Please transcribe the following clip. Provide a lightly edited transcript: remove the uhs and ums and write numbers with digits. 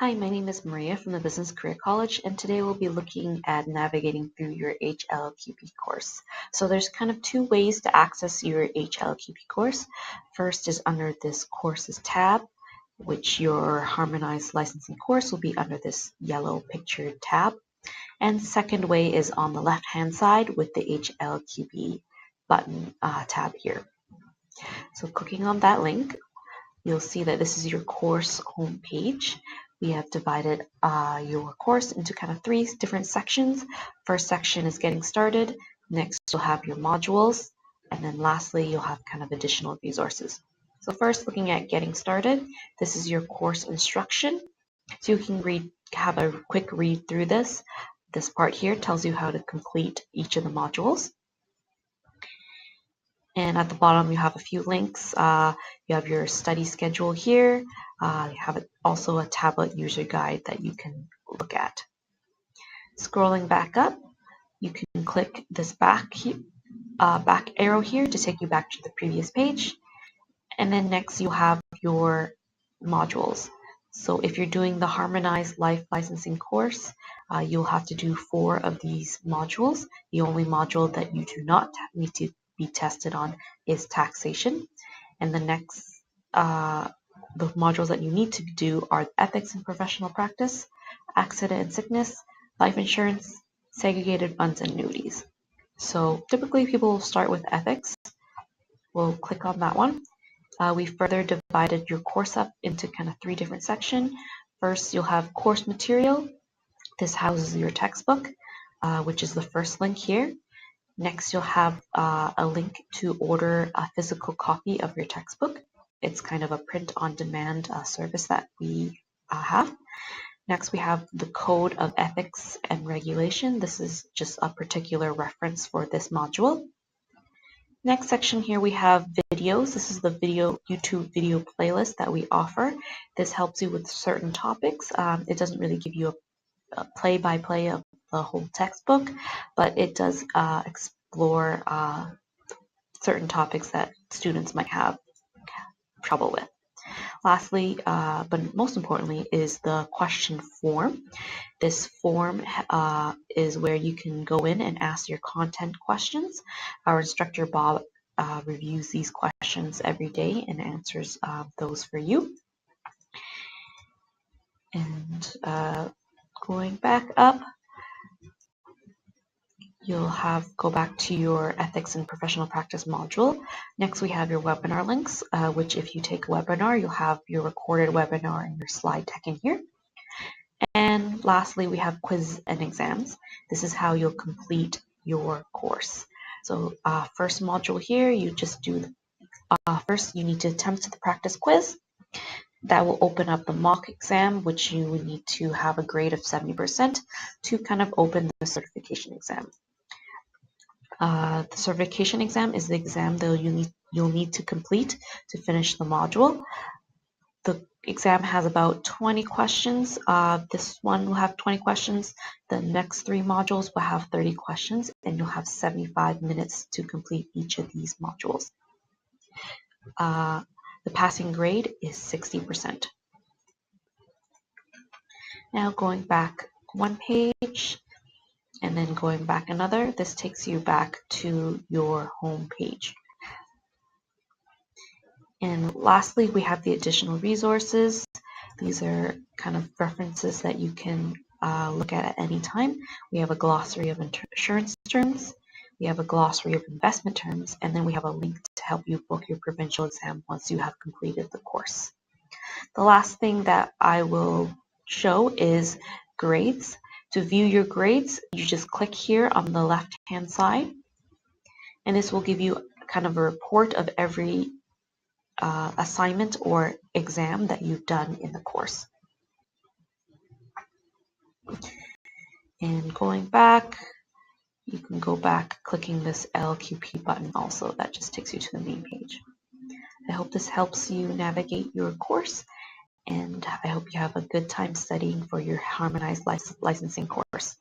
Hi, my name is Maria from the Business Career College, and today we'll be looking at navigating through your HLLQP course. So there's kind of two ways to access your HLLQP course. First is under this Courses tab, which your harmonized licensing course will be under this yellow pictured tab. And the second way is on the left-hand side with the HLLQP button tab here. So clicking on that link, you'll see that this is your course homepage. We have divided your course into kind of three different sections. First section is getting started. Next, you'll have your modules. And then lastly, you'll have kind of additional resources. So first, looking at getting started, this is your course instruction. So you can have a quick read through this. This part here tells you how to complete each of the modules. And at the bottom, you have a few links. You have your study schedule here. You have also a tablet user guide that you can look at. Scrolling back up, you can click this back arrow here to take you back to the previous page. And then next, you have your modules. So if you're doing the Harmonized Life Licensing course, you'll have to do 4 of these modules. The only module that you do not need to be tested on is taxation. And the next, the modules that you need to do are ethics and professional practice, accident and sickness, life insurance, segregated funds, and annuities. So typically people will start with ethics. We'll click on that one. We've further divided your course up into kind of 3 different sections. First, you'll have course material. This houses your textbook, which is the first link here. Next, you'll have a link to order a physical copy of your textbook. It's kind of a print-on-demand service that we have. Next, we have the Code of Ethics and Regulation. This is just a particular reference for this module. Next section here we have videos. This is the YouTube video playlist that we offer. This helps you with certain topics. It doesn't really give you a play-by-play of the whole textbook, but it does explore certain topics that students might have trouble with. Lastly, but most importantly, is the question form. This form is where you can go in and ask your content questions. Our instructor, Bob, reviews these questions every day and answers those for you. And going back up, you'll go back to your ethics and professional practice module. Next, we have your webinar links, which if you take a webinar, you'll have your recorded webinar and your slide deck in here. And lastly, we have quiz and exams. This is how you'll complete your course. So first module here, you just do, first you need to attempt the practice quiz. That will open up the mock exam, which you would need to have a grade of 70% to kind of open the certification exam. The certification exam is the exam that you'll need to complete to finish the module. The exam has about 20 questions. This one will have 20 questions. The next 3 modules will have 30 questions, and you'll have 75 minutes to complete each of these modules. The passing grade is 60%. Now going back one page, and then going back another, this takes you back to your home page. And lastly, we have the additional resources. These are kind of references that you can look at any time. We have a glossary of insurance terms. We have a glossary of investment terms, and then we have a link to help you book your provincial exam once you have completed the course. The last thing that I will show is grades. To view your grades, you just click here on the left-hand side, and this will give you kind of a report of every assignment or exam that you've done in the course. And going back, you can go back clicking this LQP button also. That just takes you to the main page. I hope this helps you navigate your course, and I hope you have a good time studying for your harmonized licensing course.